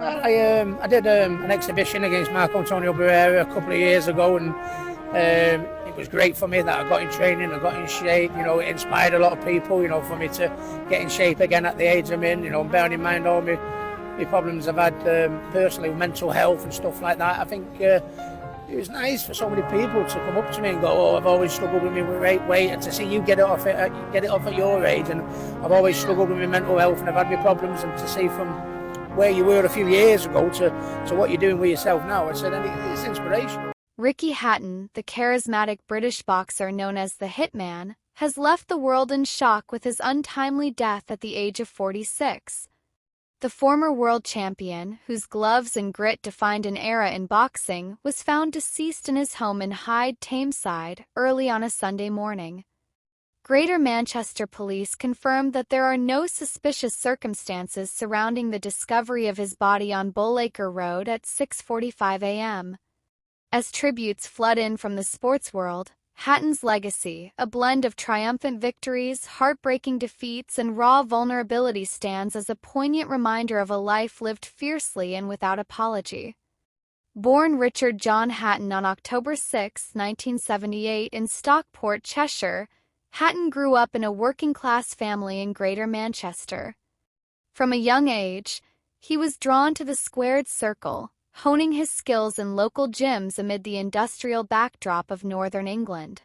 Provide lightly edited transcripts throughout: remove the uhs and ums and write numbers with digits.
I did an exhibition against Marco Antonio Barrera a couple of years ago, and it was great for me that I got in training, I got in shape. It inspired a lot of people. For me to get in shape again at the age I'm in. Bearing in mind all my problems I've had personally with mental health and stuff like that. I think it was nice for so many people to come up to me and go, "Oh, I've always struggled with my weight," and to see you get it off at your age. And I've always struggled with my mental health, and I've had my problems, and to see from where you were a few years ago to what you're doing with yourself now, I said, it's inspirational. Ricky Hatton, the charismatic British boxer known as the Hitman, has left the world in shock with his untimely death at the age of 46. The former world champion, whose gloves and grit defined an era in boxing, was found deceased in his home in Hyde, Tameside, early on a Sunday morning. Greater Manchester Police confirmed that there are no suspicious circumstances surrounding the discovery of his body on Bullacre Road at 6:45 a.m. As tributes flood in from the sports world, Hatton's legacy, a blend of triumphant victories, heartbreaking defeats, and raw vulnerability, stands as a poignant reminder of a life lived fiercely and without apology. Born Richard John Hatton on October 6, 1978 in Stockport, Cheshire, Hatton grew up in a working-class family in Greater Manchester. From a young age, he was drawn to the squared circle, honing his skills in local gyms amid the industrial backdrop of northern England.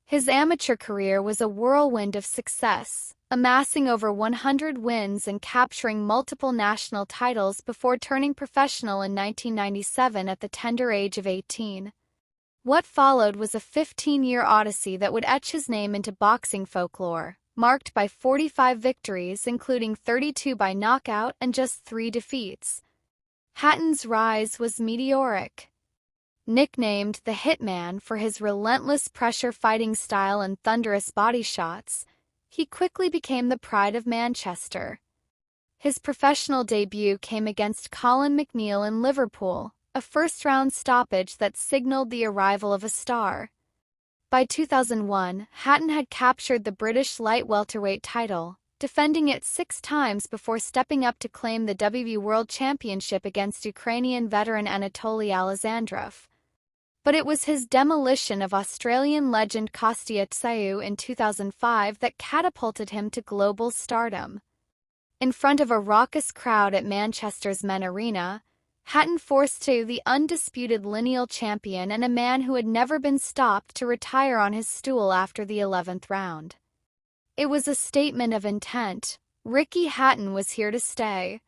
His amateur career was a whirlwind of success, amassing over 100 wins and capturing multiple national titles before turning professional in 1997 at the tender age of 18. What followed was a 15-year odyssey that would etch his name into boxing folklore, marked by 45 victories, including 32 by knockout and just 3 defeats. Hatton's rise was meteoric. Nicknamed the Hitman for his relentless pressure fighting style and thunderous body shots, he quickly became the pride of Manchester. His professional debut came against Colin McNeil in Liverpool, a first-round stoppage that signaled the arrival of a star. By 2001, Hatton had captured the British light welterweight title, defending it 6 times before stepping up to claim the WB World Championship against Ukrainian veteran Anatoly Alexandrov. But it was his demolition of Australian legend Kostya Tsayu in 2005 that catapulted him to global stardom. In front of a raucous crowd at Manchester's Men Arena, Hatton forced Tsayu, the undisputed lineal champion and a man who had never been stopped, to retire on his stool after the 11th round. It was a statement of intent. Ricky Hatton was here to stay.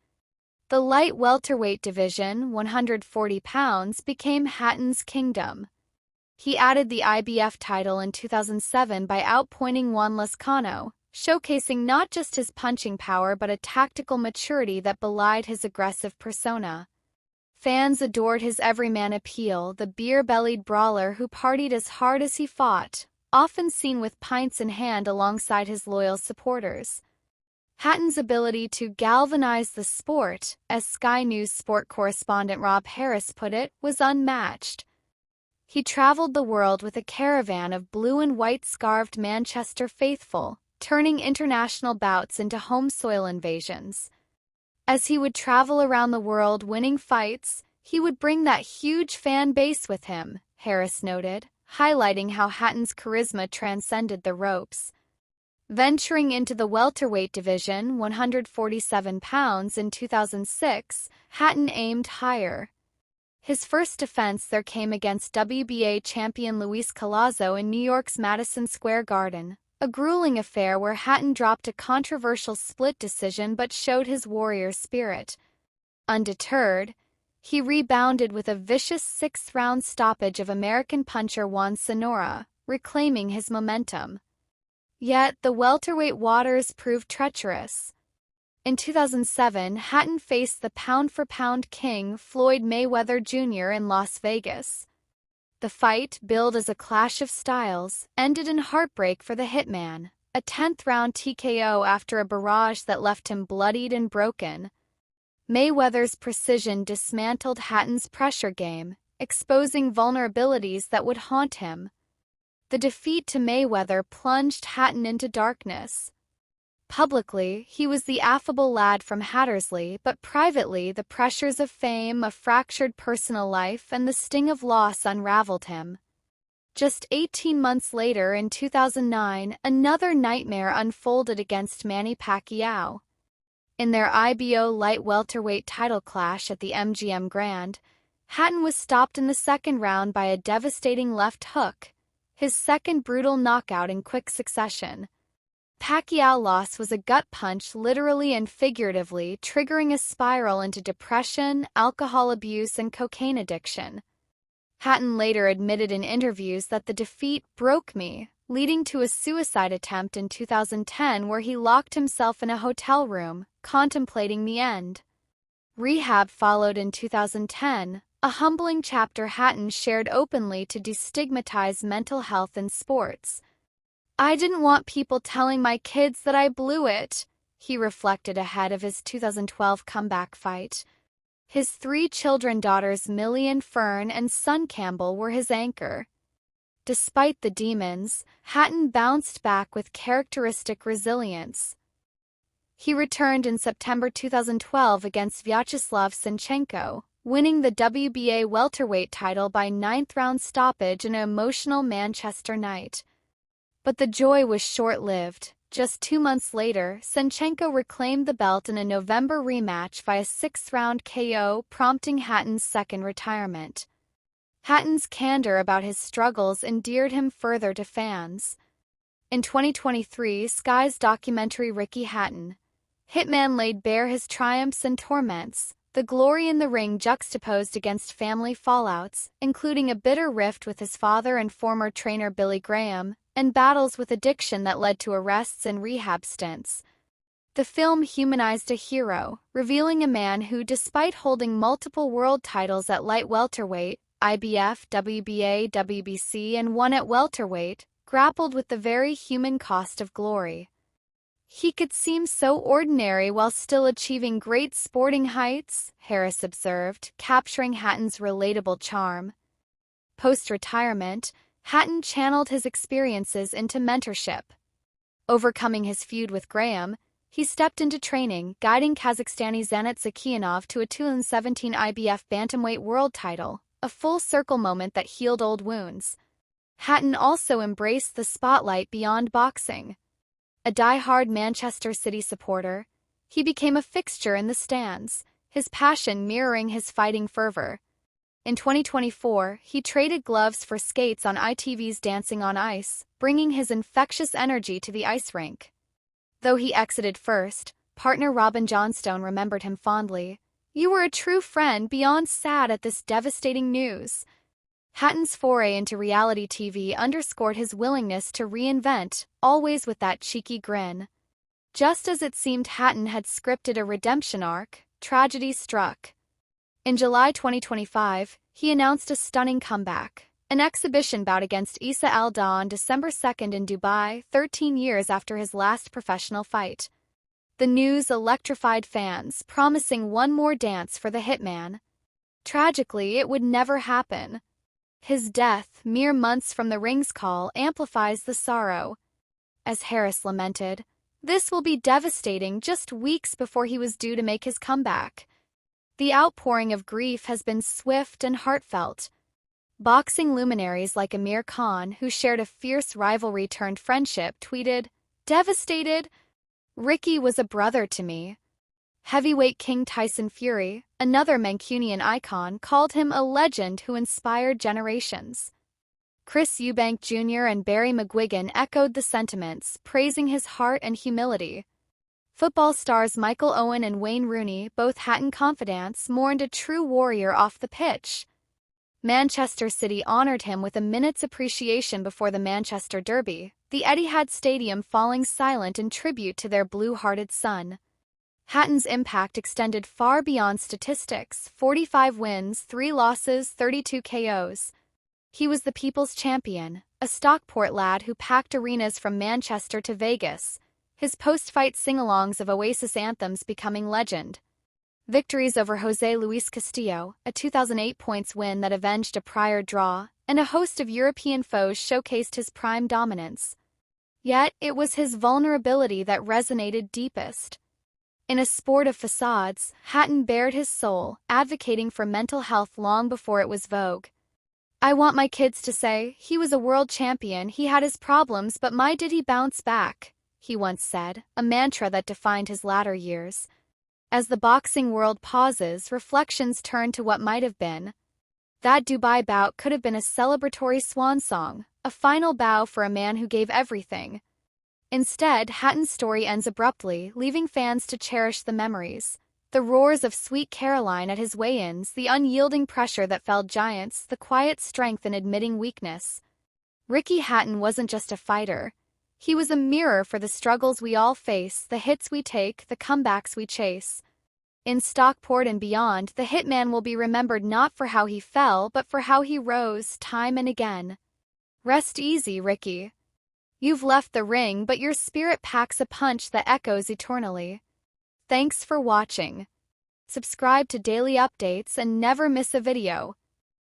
The light welterweight division, 140 pounds, became Hatton's kingdom. He added the IBF title in 2007 by outpointing Juan Lezcano, showcasing not just his punching power but a tactical maturity that belied his aggressive persona. Fans adored his everyman appeal, the beer-bellied brawler who partied as hard as he fought, often seen with pints in hand alongside his loyal supporters. Hatton's ability to galvanize the sport, as Sky News sport correspondent Rob Harris put it, was unmatched. He traveled the world with a caravan of blue and white scarved Manchester faithful, turning international bouts into home soil invasions. As he would travel around the world winning fights, he would bring that huge fan base with him, Harris noted, highlighting how Hatton's charisma transcended the ropes. Venturing into the welterweight division, 147 pounds, in 2006, Hatton aimed higher. His first defense there came against WBA champion Luis Collazo in New York's Madison Square Garden, a grueling affair where Hatton dropped a controversial split decision but showed his warrior spirit. Undeterred, he rebounded with a vicious 6th-round stoppage of American puncher Juan Sonora, reclaiming his momentum. Yet, the welterweight waters proved treacherous. In 2007, Hatton faced the pound-for-pound king Floyd Mayweather Jr. in Las Vegas. The fight, billed as a clash of styles, ended in heartbreak for the Hitman, a 10th-round TKO after a barrage that left him bloodied and broken. Mayweather's precision dismantled Hatton's pressure game, exposing vulnerabilities that would haunt him. The defeat to Mayweather plunged Hatton into darkness. Publicly, he was the affable lad from Hattersley, but privately the pressures of fame, a fractured personal life, and the sting of loss unraveled him. Just 18 months later, in 2009, another nightmare unfolded against Manny Pacquiao. In their IBO light welterweight title clash at the MGM Grand, Hatton was stopped in the second round by a devastating left hook, his second brutal knockout in quick succession. Pacquiao's loss was a gut punch literally and figuratively, triggering a spiral into depression, alcohol abuse, and cocaine addiction. Hatton later admitted in interviews that the defeat broke me, leading to a suicide attempt in 2010 where he locked himself in a hotel room, contemplating the end. Rehab followed in 2010, a humbling chapter Hatton shared openly to destigmatize mental health in sports. "I didn't want people telling my kids that I blew it," he reflected ahead of his 2012 comeback fight. His 3 children daughters Millie and Fern and son Campbell were his anchor. Despite the demons, Hatton bounced back with characteristic resilience. He returned in September 2012 against Vyacheslav Senchenko, winning the WBA welterweight title by 9th-round stoppage in an emotional Manchester night. But the joy was short-lived. Just 2 months later, Senchenko reclaimed the belt in a November rematch via 6th-round KO, prompting Hatton's second retirement. Hatton's candor about his struggles endeared him further to fans. In 2023, Sky's documentary Ricky Hatton, Hitman laid bare his triumphs and torments, the glory in the ring juxtaposed against family fallouts, including a bitter rift with his father and former trainer Billy Graham, and battles with addiction that led to arrests and rehab stints. The film humanized a hero, revealing a man who, despite holding multiple world titles at light welterweight, IBF, WBA, WBC, and one at welterweight, grappled with the very human cost of glory. "He could seem so ordinary while still achieving great sporting heights," Harris observed, capturing Hatton's relatable charm. Post-retirement, Hatton channeled his experiences into mentorship. Overcoming his feud with Graham, he stepped into training, guiding Kazakhstani Zanat Zakianov to a 2017 IBF bantamweight world title, a full-circle moment that healed old wounds. Hatton also embraced the spotlight beyond boxing. A die-hard Manchester City supporter, he became a fixture in the stands, his passion mirroring his fighting fervor. In 2024, he traded gloves for skates on ITV's Dancing on Ice, bringing his infectious energy to the ice rink. Though he exited first, partner Robin Johnstone remembered him fondly. "You were a true friend, beyond sad at this devastating news." Hatton's foray into reality TV underscored his willingness to reinvent, always with that cheeky grin. Just as it seemed Hatton had scripted a redemption arc, tragedy struck. In July 2025, he announced a stunning comeback, an exhibition bout against Issa Al-Daa on December 2 in Dubai, 13 years after his last professional fight. The news electrified fans, promising one more dance for the Hitman. Tragically, it would never happen. His death, mere months from the ring's call, amplifies the sorrow. As Harris lamented, "This will be devastating just weeks before he was due to make his comeback." The outpouring of grief has been swift and heartfelt. Boxing luminaries like Amir Khan, who shared a fierce rivalry-turned-friendship, tweeted, "Devastated? Ricky was a brother to me." Heavyweight king Tyson Fury, another Mancunian icon, called him a legend who inspired generations. Chris Eubank Jr. and Barry McGuigan echoed the sentiments, praising his heart and humility. Football stars Michael Owen and Wayne Rooney, both Hatton confidants, mourned a true warrior off the pitch. Manchester City honored him with a minute's appreciation before the Manchester Derby, the Etihad Stadium falling silent in tribute to their blue-hearted son. Hatton's impact extended far beyond statistics: 45 wins, 3 losses, 32 KOs. He was the people's champion, a Stockport lad who packed arenas from Manchester to Vegas, his post-fight sing-alongs of Oasis anthems becoming legend. Victories over José Luis Castillo, a 2008 points win that avenged a prior draw, and a host of European foes showcased his prime dominance. Yet, it was his vulnerability that resonated deepest. In a sport of facades, Hatton bared his soul, advocating for mental health long before it was vogue. "I want my kids to say, he was a world champion, he had his problems, but my did he bounce back," he once said, a mantra that defined his latter years. As the boxing world pauses, reflections turn to what might have been. That Dubai bout could have been a celebratory swan song, a final bow for a man who gave everything. Instead, Hatton's story ends abruptly, leaving fans to cherish the memories. The roars of Sweet Caroline at his weigh-ins, the unyielding pressure that felled giants, the quiet strength in admitting weakness. Ricky Hatton wasn't just a fighter. He was a mirror for the struggles we all face, the hits we take, the comebacks we chase. In Stockport and beyond, the Hitman will be remembered not for how he fell, but for how he rose, time and again. Rest easy, Ricky. You've left the ring, but your spirit packs a punch that echoes eternally. Thanks for watching. Subscribe to daily updates and never miss a video.